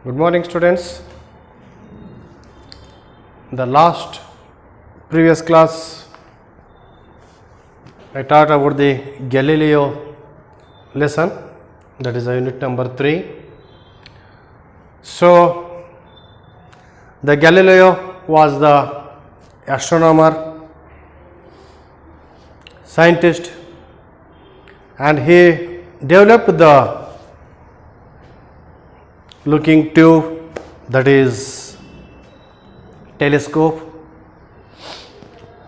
Good morning, students. The last previous class I taught about the Galileo lesson, that is unit number 3. So the Galileo was the astronomer, scientist, and he developed the looking tube, that is telescope,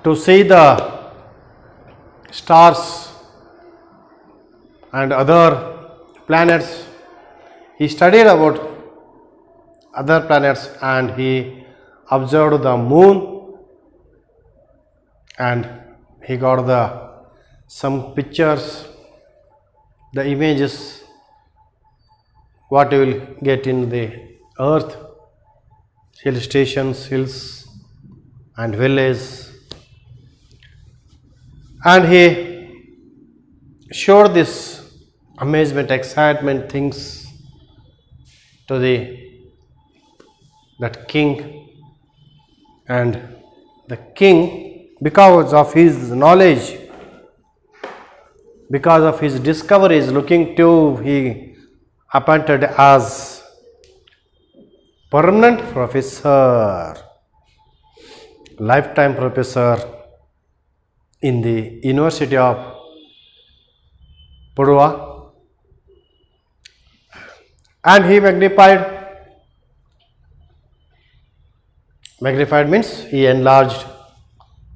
to see the stars and other planets. He studied about other planets and he observed the moon, and he got some pictures, the images what you will get in the earth, hill stations, hills and villages, and he showed this amazement, excitement things to that king, and the king, because of his knowledge, because of his discoveries, looking to he appointed as permanent professor, lifetime professor in the University of Padua, and he magnified means he enlarged,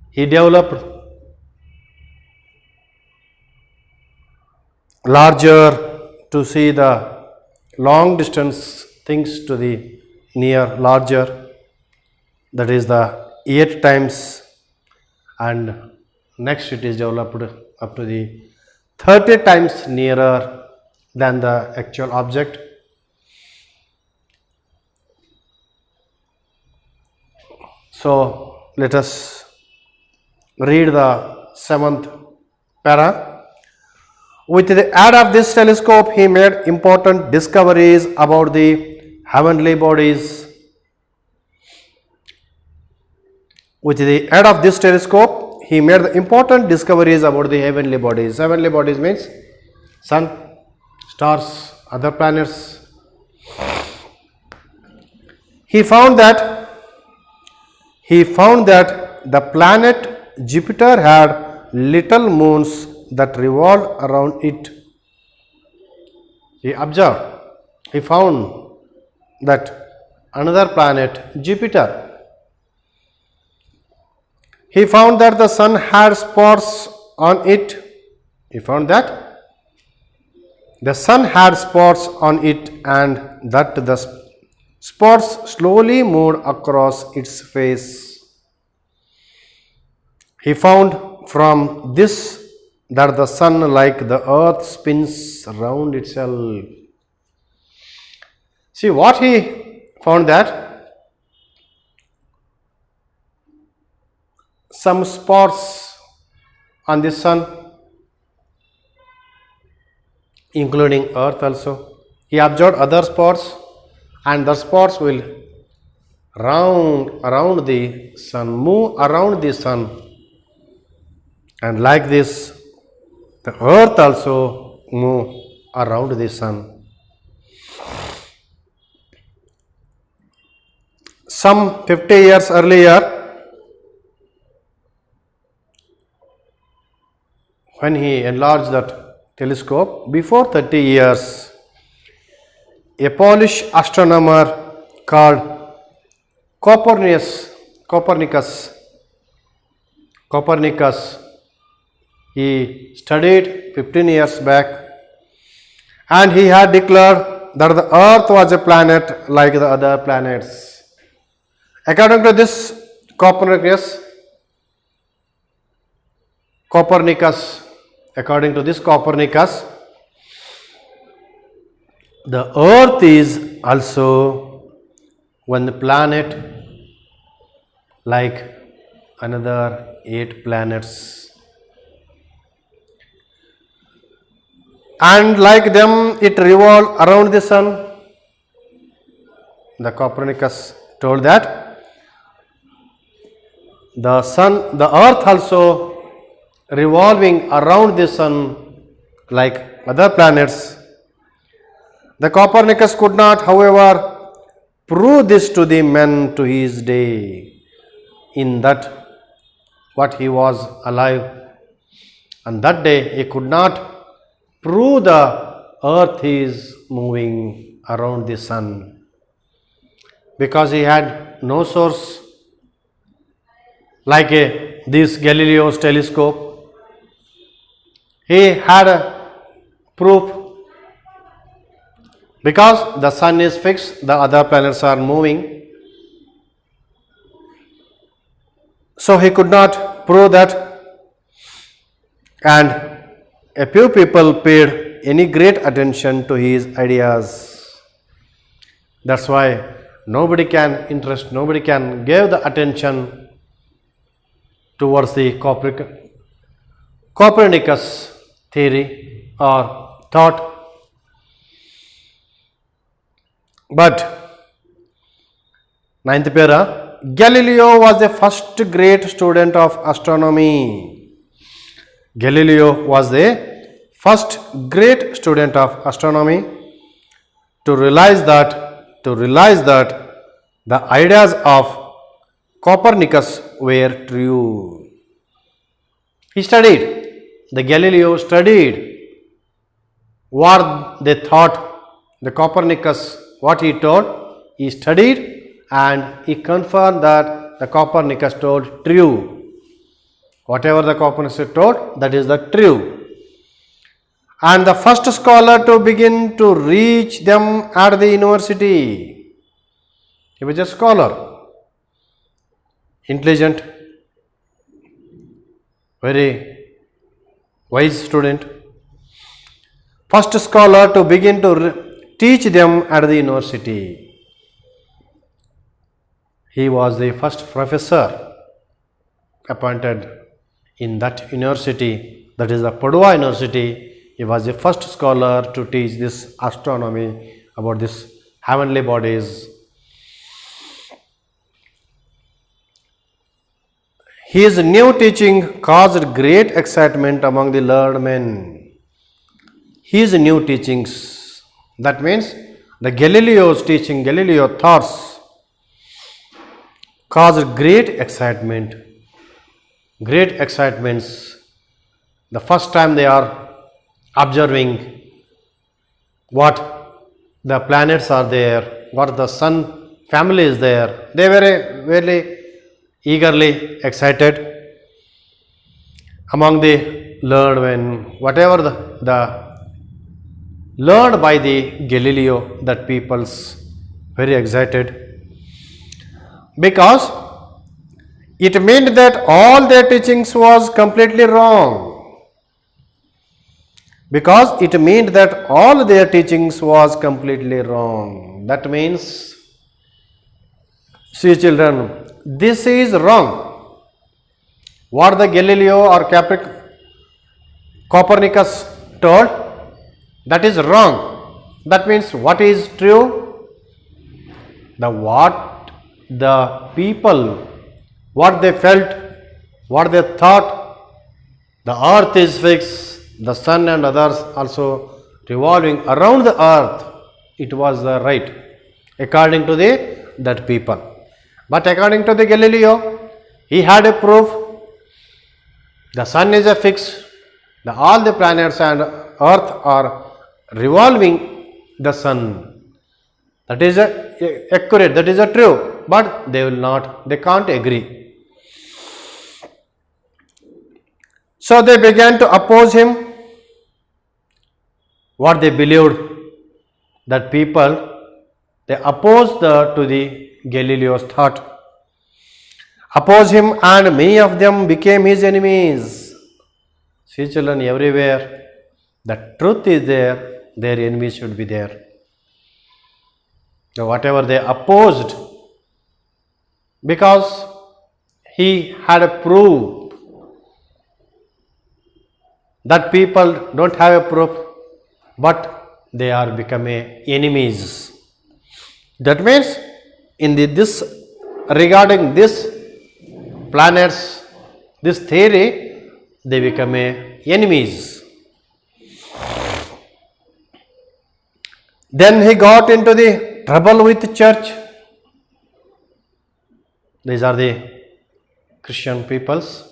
he developed larger to see the long distance things to the near larger, that is the 8 times, and next it is developed up to the 30 times nearer than the actual object. So let us read the 7th para. With the aid of this telescope, he made important discoveries about the heavenly bodies. With the aid of this telescope, he made important discoveries about the heavenly bodies. Heavenly bodies means sun, stars, other planets. He found that the planet Jupiter had little moons that revolved around it. He observed, he found that another planet, Jupiter, he found that the sun had spots on it. He found that the sun had spots on it and that the spots slowly moved across its face. He found from this that the sun, like the earth, spins around itself. See what he found, that some spots on the sun, including earth also. He observed other spots, and the spots will round around the sun, move around the sun, and like this the earth also move around the sun. Some 50 years earlier, when he enlarged that telescope, before 30 years, a Polish astronomer called Copernicus, he studied 15 years back, and he had declared that the earth was a planet like the other planets. According to this Copernicus, the earth is also one planet like another 8 planets. And like them, it revolves around the sun. the Copernicus told that the sun, the earth also revolving around the sun like other planets. The Copernicus could not, however, prove this to the men to his day, in that what he was alive. And that day he could not prove the earth is moving around the sun, because he had no source like this Galileo's telescope. He had a proof, because the sun is fixed, the other planets are moving. So he could not prove that, and a few people paid any great attention to his ideas. That's why nobody can give the attention towards the Copernicus theory or thought. But ninth para, Galileo was the first great student of astronomy. Galileo was the first great student of astronomy to realize that the ideas of Copernicus were true. He studied, the Galileo studied what they thought, the Copernicus, what he told, he studied and he confirmed that the Copernicus told true. Whatever the Copernicus told, that is the true. And the first scholar to begin to reach them at the university. He was a scholar, intelligent, very wise student. First scholar to begin to teach them at the university. He was the first professor appointed in that university, that is the Padua University. He was the first scholar to teach this astronomy about this heavenly bodies. His new teaching caused great excitement among the learned men. His new teachings, that means the Galileo's teaching, Galileo thoughts, caused great excitement. Great excitements. The first time they are observing what the planets are there, what the sun family is there, they were very eagerly excited among the learned men. Whatever the learned by the Galileo, that people's very excited, because it meant that all their teachings was completely wrong. Because it meant that all their teachings was completely wrong. That means, see children, this is wrong. What the Galileo or Copernicus told, that is wrong. That means what is true? What the people, what they felt, what they thought, the earth is fixed, the sun and others also revolving around the earth, it was the right according to that people. But according to the Galileo, he had a proof. The sun is a fixed, all the planets and earth are revolving the sun. That is accurate, that is true, but they can't agree. So they began to oppose him. What they believed, that people, they opposed to the Galileo's thought, opposed him, and many of them became his enemies. See children, everywhere the truth is there, their enemies should be there. So whatever they opposed, because he had a proof. That people don't have a proof, but they are becoming enemies. That means in this regarding this planets, this theory, they become enemies. Then he got into the trouble with the church. These are the Christian peoples.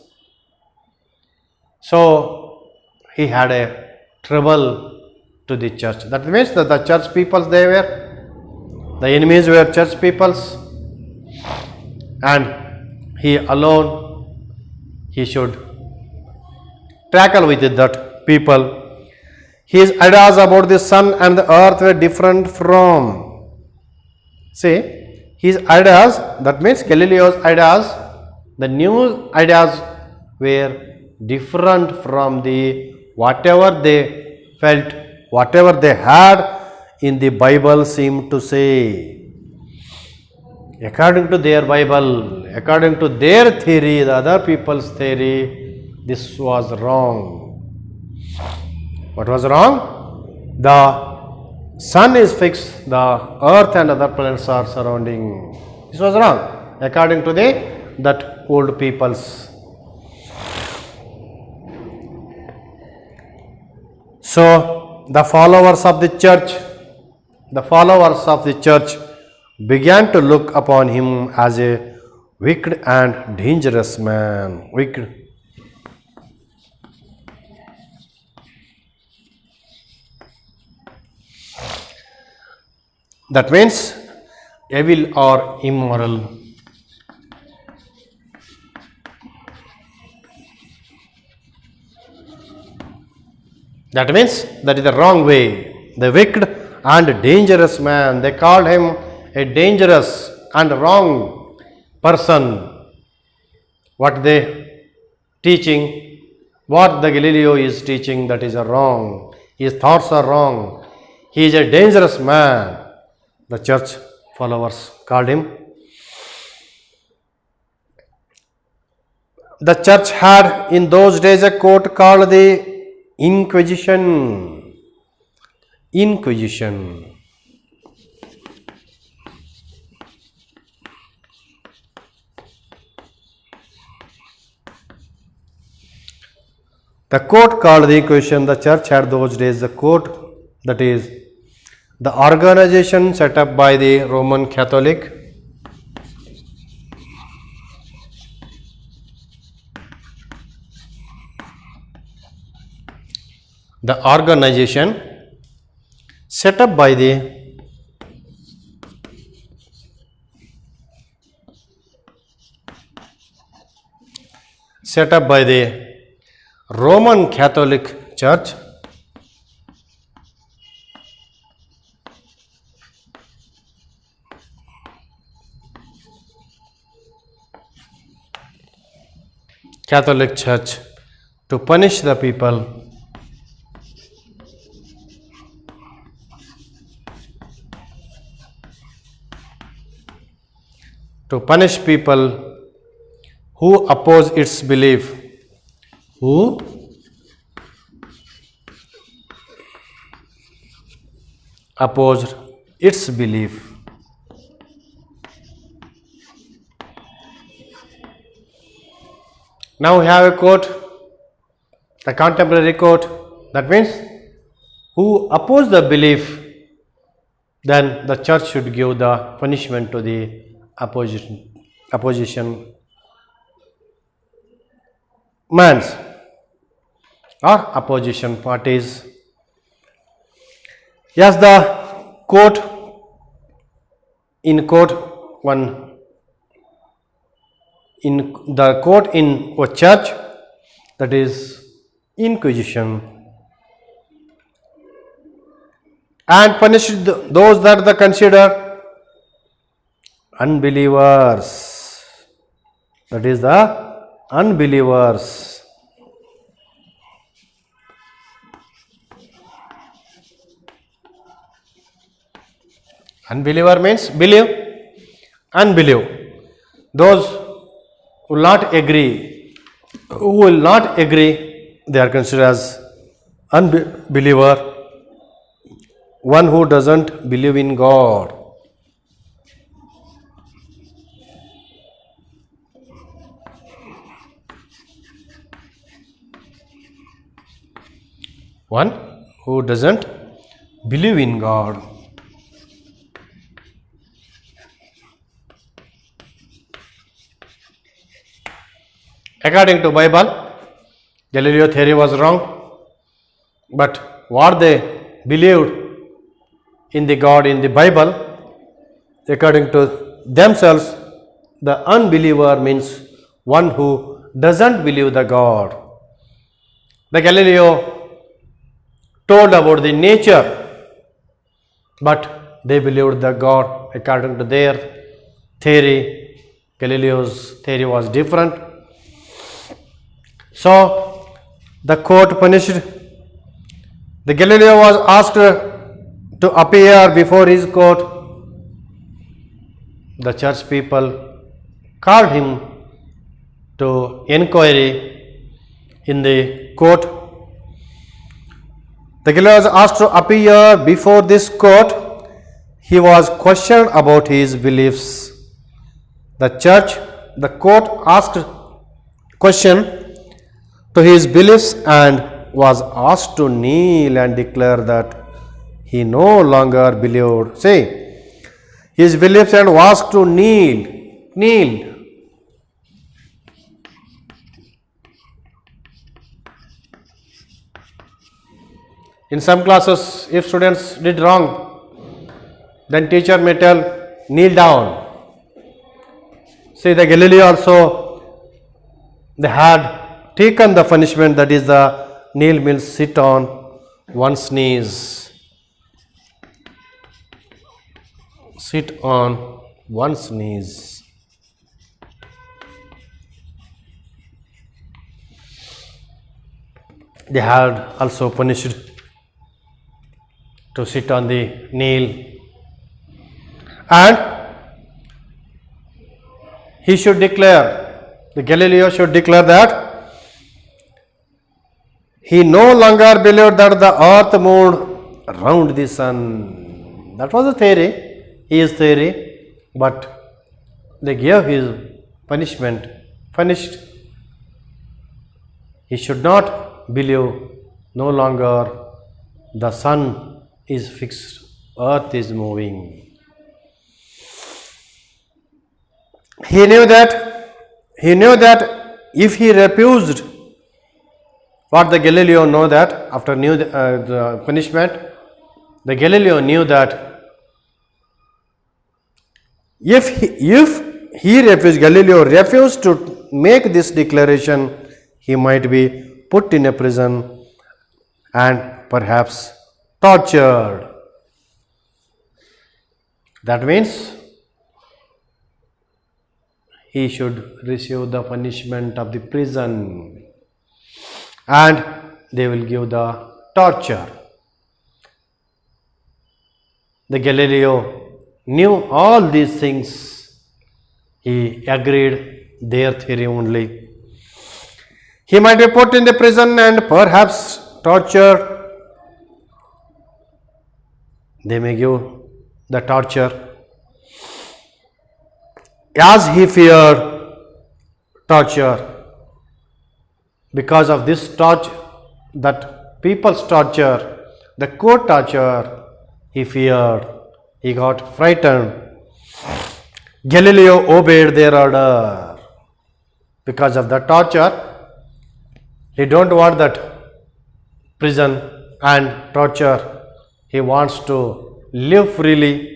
So he had a trouble to the church. That means that the church peoples, the enemies were church peoples, and he alone, he should tackle with that people. His ideas about the sun and the earth were different from, see, his ideas, that means Galileo's ideas, the new ideas were different from the whatever they felt, whatever they had in the Bible seemed to say. According to their Bible, according to their theory, the other people's theory, this was wrong. What was wrong? The sun is fixed, the earth and other planets are surrounding. This was wrong, according to that old peoples. So the followers of the church began to look upon him as a wicked and dangerous man. Wicked. That means evil or immoral. That means that is the wrong way. The wicked and dangerous man. They called him a dangerous and wrong person. What they teaching, what the Galileo is teaching, that is wrong. His thoughts are wrong. He is a dangerous man. The church followers called him. The church had in those days a court called the Inquisition. Inquisition. The court called the Inquisition, the church had those days the court, that is the organization set up by the Roman Catholic. The organization set up by the Roman Catholic Church. Catholic Church to punish the people. To punish people who oppose its belief. Who opposed its belief. Now we have a court, the contemporary court, that means who oppose the belief, then the church should give the punishment to the opposition mans or opposition parties. Yes, the court in a church, that is Inquisition, and punished those that they consider unbelievers, that is the unbelievers. Unbeliever means believe, unbelieve. Those who will not agree, they are considered as unbeliever. One who doesn't believe in God. One who doesn't believe in God. According to Bible, Galileo theory was wrong, but what they believed in the God in the Bible, according to themselves, the unbeliever means one who doesn't believe the God. The Galileo told about the nature, but they believed the God according to their theory. Galileo's theory was different. So the court punished. The Galileo was asked to appear before his court. The church people called him to inquiry in the court. The Galileo was asked to appear before this court. He was questioned about his beliefs. The court asked question to his beliefs and was asked to kneel and declare that he no longer believed. Say, his beliefs and was asked to kneel. In some classes, if students did wrong, then teacher may tell, kneel down. See, the Galileo also, they had taken the punishment, that is the kneel means sit on one's knees. Sit on one's knees. They had also punished to sit on the kneel, and he should declare, the Galileo should declare that he no longer believed that the earth moved round the sun. That was the theory, his theory, but they gave his punishment, punished. He should not believe no longer the sun is fixed, earth is moving. He knew that if he refused, what the Galileo know that after the punishment, the Galileo knew that if he refused, Galileo refused to make this declaration, he might be put in a prison and perhaps tortured. That means he should receive the punishment of the prison, and they will give the torture. The Galileo knew all these things. He agreed their theory only. He might be put in the prison and perhaps tortured. They may give the torture. As he feared torture, because of this torture, that people's torture, the court torture, he feared, he got frightened. Galileo obeyed their order. Because of the torture, he don't want that prison and torture. He wants to live freely.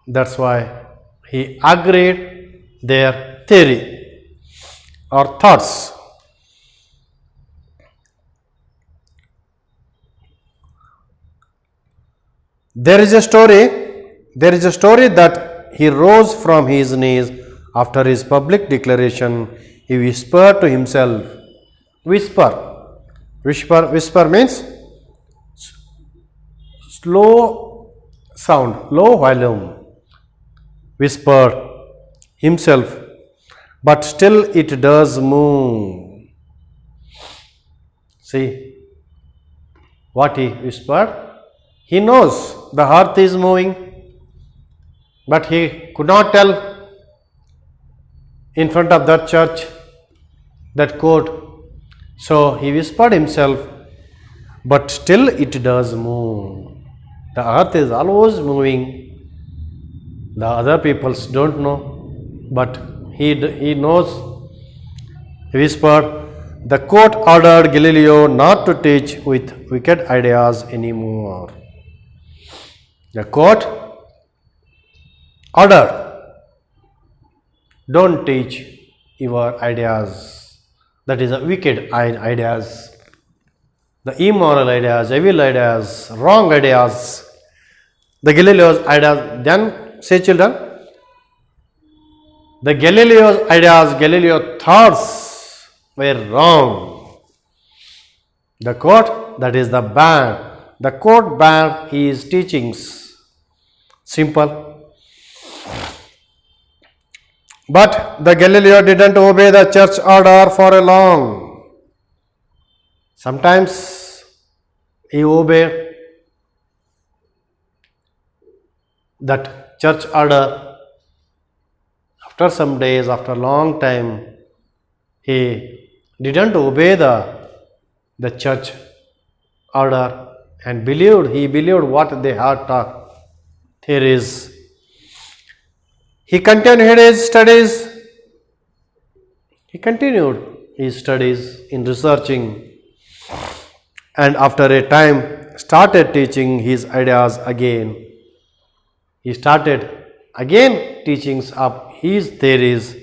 That's why he agreed their theory or thoughts. There is a story that he rose from his knees after his public declaration. He whispered to himself. Whisper means slow sound, low volume. Whispered himself, but still it does move. See what he whispered? He knows the earth is moving, but he could not tell in front of that church, that court. So he whispered himself, but still it does move. The earth is always moving. The other peoples don't know, but he knows. He whispered. The court ordered Galileo not to teach with wicked ideas anymore. The court ordered, don't teach your ideas. That is, wicked ideas, the immoral ideas, evil ideas, wrong ideas. The Galileo's ideas. Then say, children, the Galileo's ideas, Galileo thoughts were wrong. The court, that is the banned. The court banned his teachings. Simple. But the Galileo didn't obey the church order for a long. Sometimes he obeyed that church order. After some days, after a long time, he didn't obey the church order and he believed what they had taught. Here is. He continued his studies. He continued his studies in researching, and after a time started teaching his ideas again. He started again teachings of his theories.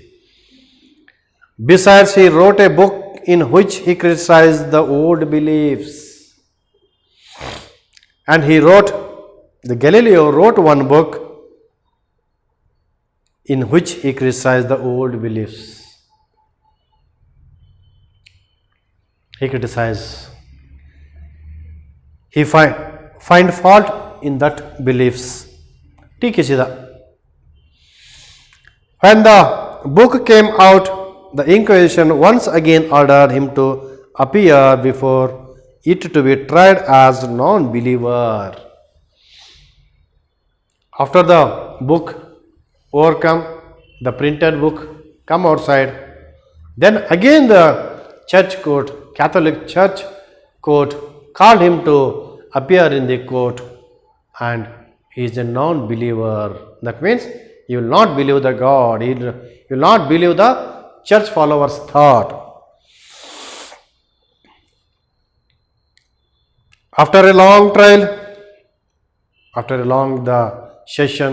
Besides, he wrote a book in which he criticized the old beliefs. And Galileo wrote one book in which he criticized the old beliefs. He criticized. He find fault in that beliefs. ठीक है सीधा. When the book came out, the Inquisition once again ordered him to appear before it to be tried as non-believer. After the book overcome, the printed book come outside, then again the church court, Catholic church court, called him to appear in the court, and he is a non-believer. That means you will not believe the God, you will not believe the church followers' thought. After a long trial, after a long the session,